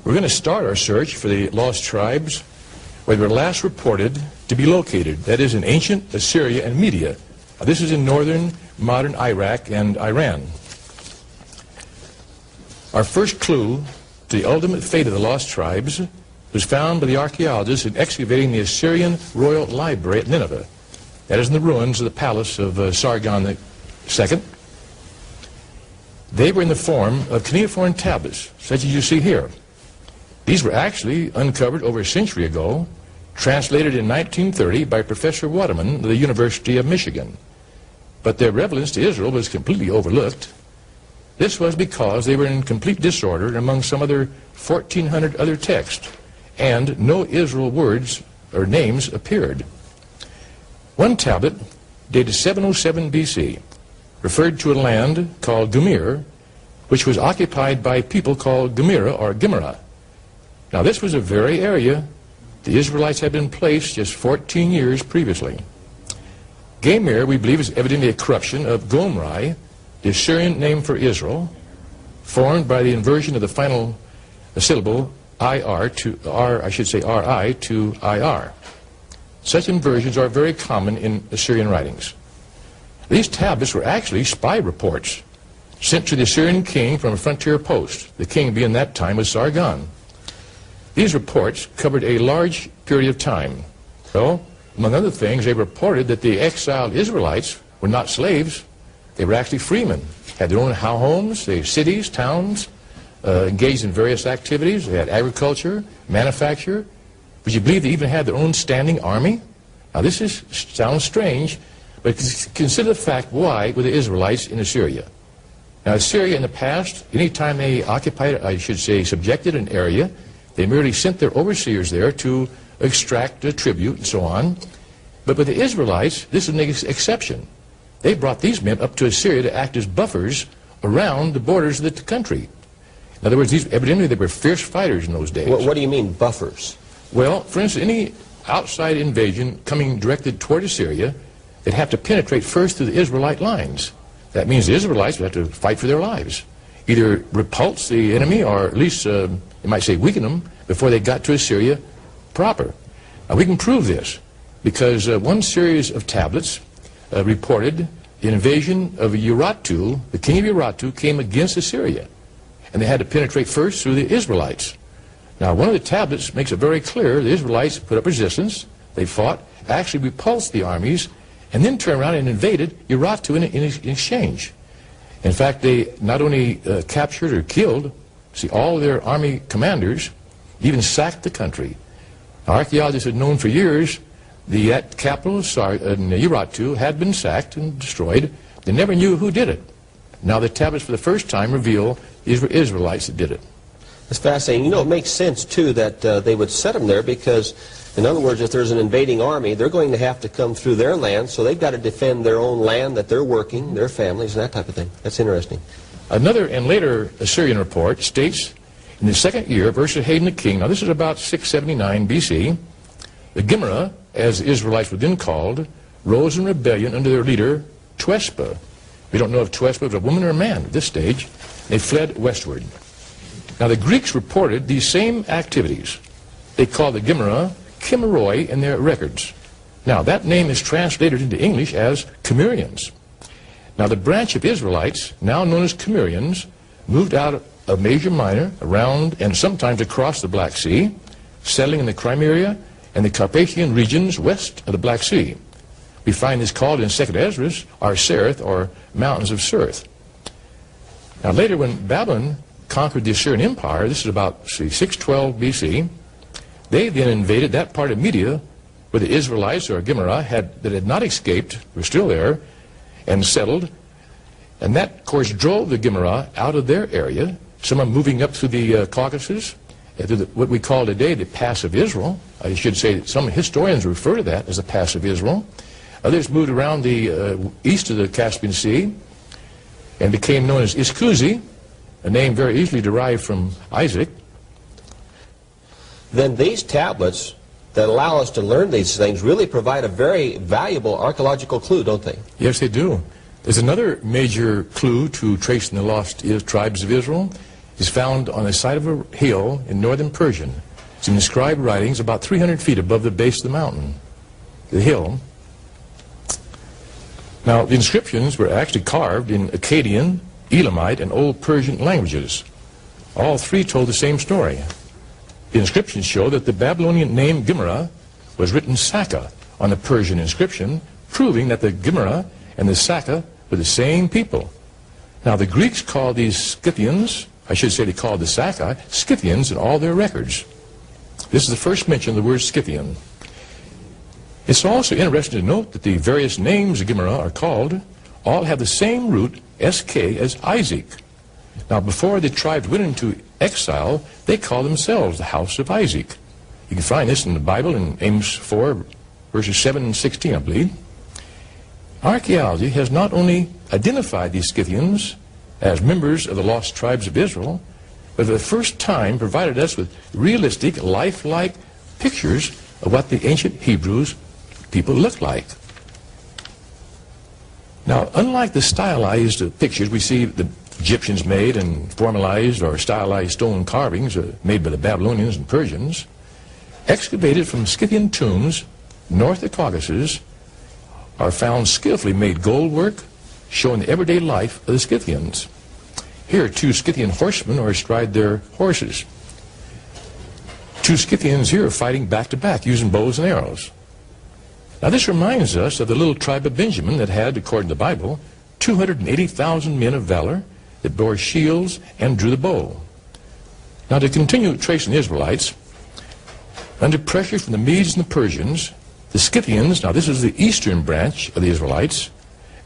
We're going to start our search for the lost tribes where they were last reported to be located, that is in ancient Assyria and Media. Now, this is in northern modern Iraq and Iran. Our first clue to the ultimate fate of the lost tribes was found by the archaeologists in excavating the Assyrian Royal Library at Nineveh. That is in the ruins of the palace of Sargon II. They were in the form of cuneiform tablets, such as you see here. These were actually uncovered over a century ago, translated in 1930 by Professor Waterman of the University of Michigan. But their relevance to Israel was completely overlooked. This was because they were in complete disorder among some other 1,400 other texts, and no Israel words or names appeared. One tablet, dated 707 BC, referred to a land called Gumir, which was occupied by people called Gumira or Gimera. Now, this was a very area the Israelites had been placed just 14 years previously. Gamir, we believe, is evidently a corruption of Gomri, the Assyrian name for Israel, formed by the inversion of the final syllable IR to R, I should say RI to IR. Such inversions are very common in Assyrian writings. These tablets were actually spy reports sent to the Assyrian king from a frontier post. The king being that time was Sargon. These reports covered a large period of time. So, among other things, they reported that the exiled Israelites were not slaves. They were actually freemen, had their own homes, they had cities, towns, engaged in various activities. They had agriculture, manufacture. Would you believe they even had their own standing army? Now, this sounds strange, but consider the fact, why were the Israelites in Assyria? Now, Assyria in the past, anytime they occupied, I should say, subjected an area, they merely sent their overseers there to extract a tribute and so on. But with the Israelites, this is an exception. They brought these men up to Assyria to act as buffers around the borders of the country. In other words, evidently they were fierce fighters in those days. What do you mean, buffers? Well, for instance, any outside invasion coming directed toward Assyria, they'd have to penetrate first through the Israelite lines. That means the Israelites would have to fight for their lives. Either repulse the enemy or at least, you might say, weaken them before they got to Assyria proper. Now, we can prove this because one series of tablets reported the invasion of Urartu. The king of Urartu came against Assyria, and they had to penetrate first through the Israelites. Now, one of the tablets makes it very clear the Israelites put up resistance, they fought, actually repulsed the armies, and then turned around and invaded Urartu in exchange. In fact, they not only captured or killed, all their army commanders, even sacked the country. Now, archaeologists had known for years that capital, Urartu, had been sacked and destroyed. They never knew who did it. Now the tablets for the first time reveal these were Israelites that did it. It's fascinating. You know, it makes sense, too, that they would set them there because, in other words, if there's an invading army, they're going to have to come through their land, so they've got to defend their own land that they're working, their families, and that type of thing. That's interesting. Another and later Assyrian report states, in the second year of Esarhaddon the king, now this is about 679 BC, the Gimera, as the Israelites were then called, rose in rebellion under their leader, Tuespa. We don't know if Tuespa was a woman or a man at this stage. They fled westward. Now the Greeks reported these same activities. They called the Gimera Chimeroi in their records. Now that name is translated into English as Cimmerians. Now the branch of Israelites, now known as Cimmerians, moved out of Asia Minor, around and sometimes across the Black Sea, settling in the Crimea and the Carpathian regions west of the Black Sea. We find this called in 2nd Ezra, Arsereth, or Mountains of Sereth. Now later, when Babylon conquered the Assyrian Empire, this is about 612 BC, they then invaded that part of Media where the Israelites, or Gimera, that had not escaped, were still there, and settled. And that, of course, drove the Gimera out of their area, some of them moving up through the Caucasus, to what we call today the Pass of Israel. I should say that some historians refer to that as the Pass of Israel. Others moved around the east of the Caspian Sea and became known as Iskuzi, a name very easily derived from Isaac. Then these tablets that allow us to learn these things really provide a very valuable archaeological clue, don't they? Yes, they do. There's another major clue to tracing the lost tribes of Israel. is found on the side of a hill in northern Persian. It's in inscribed writings about 300 feet above the base of the mountain, the hill. Now, the inscriptions were actually carved in Akkadian, Elamite, and Old Persian languages. All three told the same story. The inscriptions show that the Babylonian name Gimera was written Saka on the Persian inscription, proving that the Gimera and the Saka were the same people. Now, the Greeks called these Scythians, I should say they called the Saka, Scythians in all their records. This is the first mention of the word Scythian. It's also interesting to note that the various names of Gimera are called all have the same root, SK, as Isaac. Now, before the tribes went into exile, they called themselves the house of Isaac. You can find this in the Bible in Amos 4, verses 7 and 16, I believe. Archaeology has not only identified these Scythians as members of the lost tribes of Israel, but for the first time provided us with realistic, lifelike pictures of what the ancient Hebrews people looked like. Now, unlike the stylized pictures we see the Egyptians made and formalized or stylized stone carvings made by the Babylonians and Persians, excavated from Scythian tombs north of the Caucasus are found skillfully made gold work showing the everyday life of the Scythians. Here, two Scythian horsemen are astride their horses. Two Scythians here are fighting back to back using bows and arrows. Now, this reminds us of the little tribe of Benjamin that had, according to the Bible, 280,000 men of valor that bore shields and drew the bow. Now, to continue tracing the Israelites, under pressure from the Medes and the Persians, the Scythians, now this is the eastern branch of the Israelites,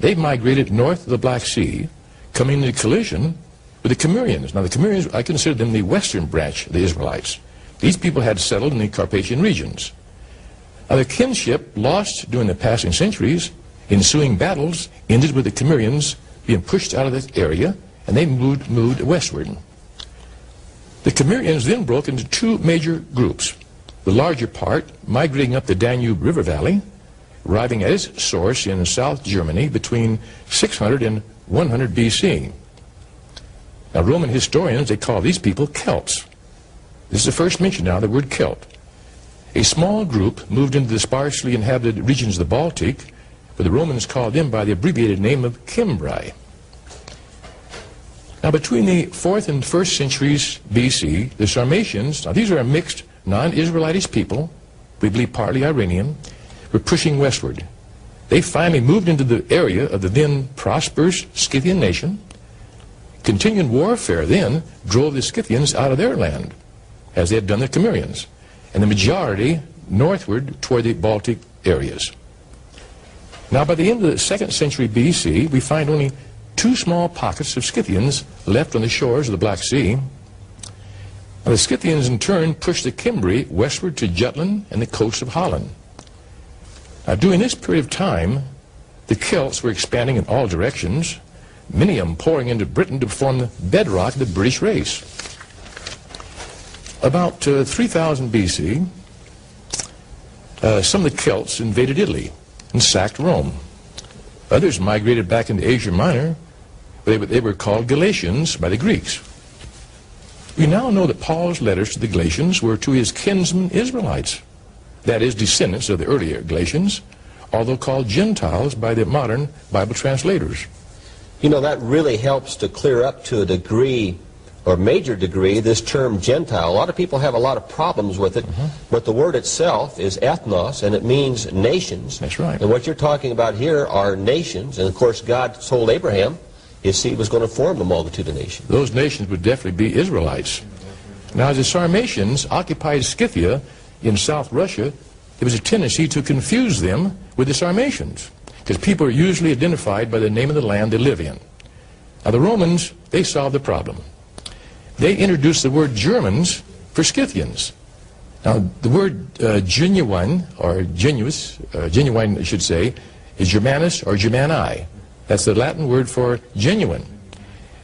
they migrated north of the Black Sea, coming into collision with the Cimmerians. Now, the Cimmerians, I consider them the western branch of the Israelites. These people had settled in the Carpathian regions. Now, the kinship lost during the passing centuries, ensuing battles ended with the Cimmerians being pushed out of this area, and they moved westward. The Cimmerians then broke into two major groups. The larger part migrating up the Danube River Valley, arriving at its source in South Germany between 600 and 100 BC. Now, Roman historians, they call these people Celts. This is the first mention now of the word Celt. A small group moved into the sparsely inhabited regions of the Baltic, but the Romans called them by the abbreviated name of Cimbri. Now, between the 4th and 1st centuries BC, the Sarmatians, now these are a mixed non-Israelitish people, we believe partly Iranian, were pushing westward. They finally moved into the area of the then prosperous Scythian nation. Continuing warfare then drove the Scythians out of their land, as they had done the Cimmerians, and the majority northward toward the Baltic areas. Now, by the end of the 2nd century BC, we find only two small pockets of Scythians left on the shores of the Black Sea. Now, the Scythians, in turn, pushed the Cimbri westward to Jutland and the coast of Holland. Now, during this period of time, the Celts were expanding in all directions, many of them pouring into Britain to form the bedrock of the British race. About 3000 BC, some of the Celts invaded Italy and sacked Rome. Others migrated back into Asia Minor, where they were called Galatians by the Greeks. We now know that Paul's letters to the Galatians were to his kinsmen Israelites, that is, descendants of the earlier Galatians, although called Gentiles by the modern Bible translators. You know, that really helps to clear up to a degree, or major degree, this term Gentile. A lot of people have a lot of problems with it, but the word itself is ethnos, and it means nations. That's right. And what you're talking about here are nations, and of course God told Abraham his seed was going to form a multitude of nations. Those nations would definitely be Israelites. Now, as the Sarmatians occupied Scythia in South Russia, there was a tendency to confuse them with the Sarmatians, because people are usually identified by the name of the land they live in. Now, the Romans, they solved the problem. They introduced the word Germans for Scythians. Now, the word genuine, or genuine, I should say, is Germanus or Germani. That's the Latin word for genuine.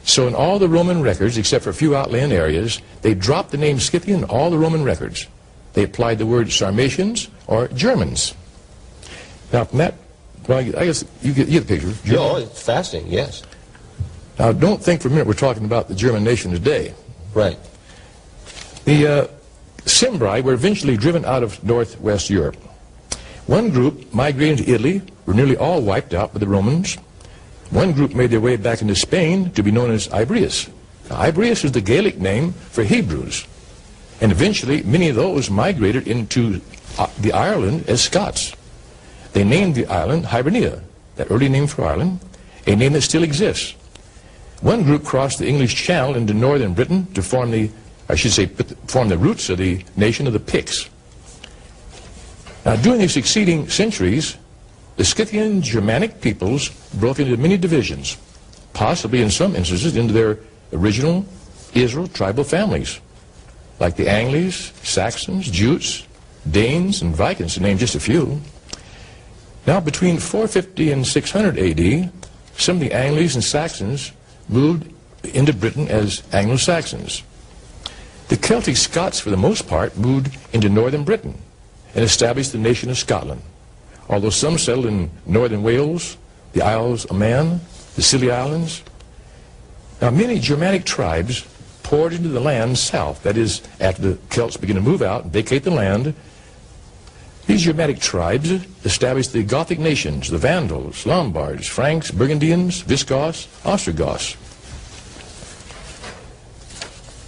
So in all the Roman records, except for a few outland areas, they dropped the name Scythian in all the Roman records. They applied the word Sarmatians or Germans. Now, from that, well, I guess you get the picture. No, it's fascinating, yes. Now, don't think for a minute we're talking about the German nation today. Right. The Cimbri were eventually driven out of northwest Europe. One group migrated to Italy, were nearly all wiped out by the Romans. One group made their way back into Spain to be known as Ibrius. Now, Ibrius is the Gaelic name for Hebrews. And eventually, many of those migrated into the Ireland as Scots. They named the island Hibernia, that early name for Ireland, a name that still exists. One group crossed the English Channel into northern Britain to form the, form the roots of the nation of the Picts. Now, during the succeeding centuries, the Scythian Germanic peoples broke into many divisions, possibly in some instances into their original Israel tribal families, like the Angles, Saxons, Jutes, Danes, and Vikings, to name just a few. Now, between 450 and 600 AD, some of the Angles and Saxons moved into Britain as Anglo-Saxons. The Celtic Scots, for the most part, moved into northern Britain and established the nation of Scotland, although some settled in northern Wales, the Isles of Man, the Scilly Islands. Now, many Germanic tribes poured into the land south, that is, after the Celts began to move out and vacate the land. These Germanic tribes established the Gothic nations, the Vandals, Lombards, Franks, Burgundians, Visigoths, Ostrogoths.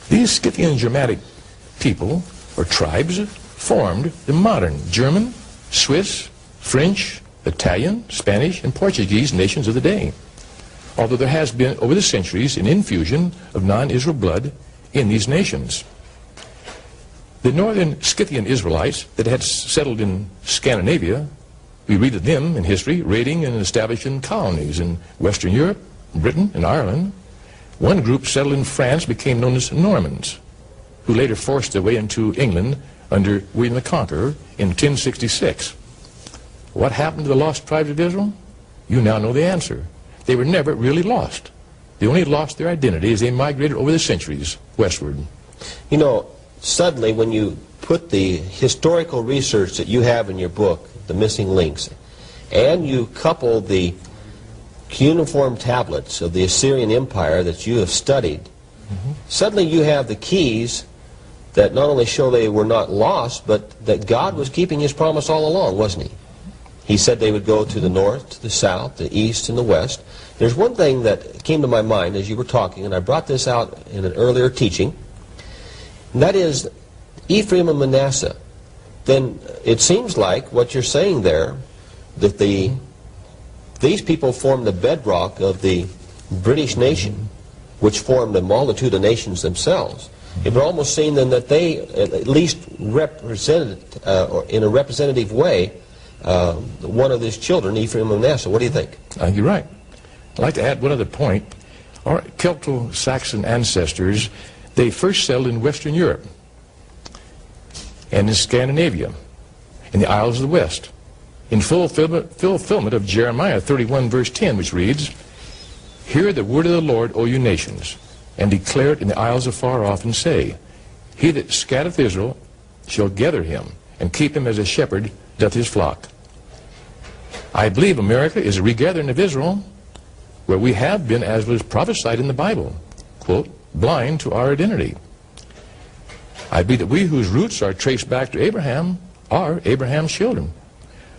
These Scythian Germanic people, or tribes, formed the modern German, Swiss, French, Italian, Spanish, and Portuguese nations of the day, although there has been, over the centuries, an infusion of non-Israel blood in these nations. The northern Scythian Israelites that had settled in Scandinavia, we read of them in history raiding and establishing colonies in Western Europe, Britain, and Ireland. One group settled in France became known as Normans, who later forced their way into England under William the Conqueror in 1066. What happened to the lost tribes of Israel? You now know the answer. They were never really lost. They only lost their identity as they migrated over the centuries westward. You know, suddenly when you put the historical research that you have in your book, The Missing Links, and you couple the cuneiform tablets of the Assyrian Empire that you have studied, suddenly you have the keys that not only show they were not lost, but that God was keeping his promise all along, wasn't he? He said they would go to the north, to the south, the east, and the west. There's one thing that came to my mind as you were talking, and I brought this out in an earlier teaching, and that is Ephraim and Manasseh. Then it seems like what you're saying there, that these people formed the bedrock of the British nation, which formed a multitude of nations themselves. It would almost seem then that they at least represented, or in a representative way, one of his children, Ephraim and Manasseh. What do you think? You're right. I'd like to add one other point. Our Celto-Saxon ancestors, they first settled in Western Europe and in Scandinavia, in the Isles of the West, in fulfillment of Jeremiah 31 verse 10, which reads, "Hear the word of the Lord, O you nations, and declare it in the isles afar off, and say, He that scattereth Israel shall gather him, and keep him as a shepherd doth his flock." I believe America is a regathering of Israel, where we have been, as was prophesied in the Bible, quote, blind to our identity. I believe that we whose roots are traced back to Abraham are Abraham's children,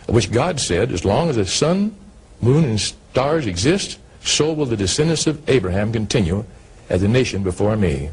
of which God said, as long as the sun, moon, and stars exist, so will the descendants of Abraham continue as a nation before me.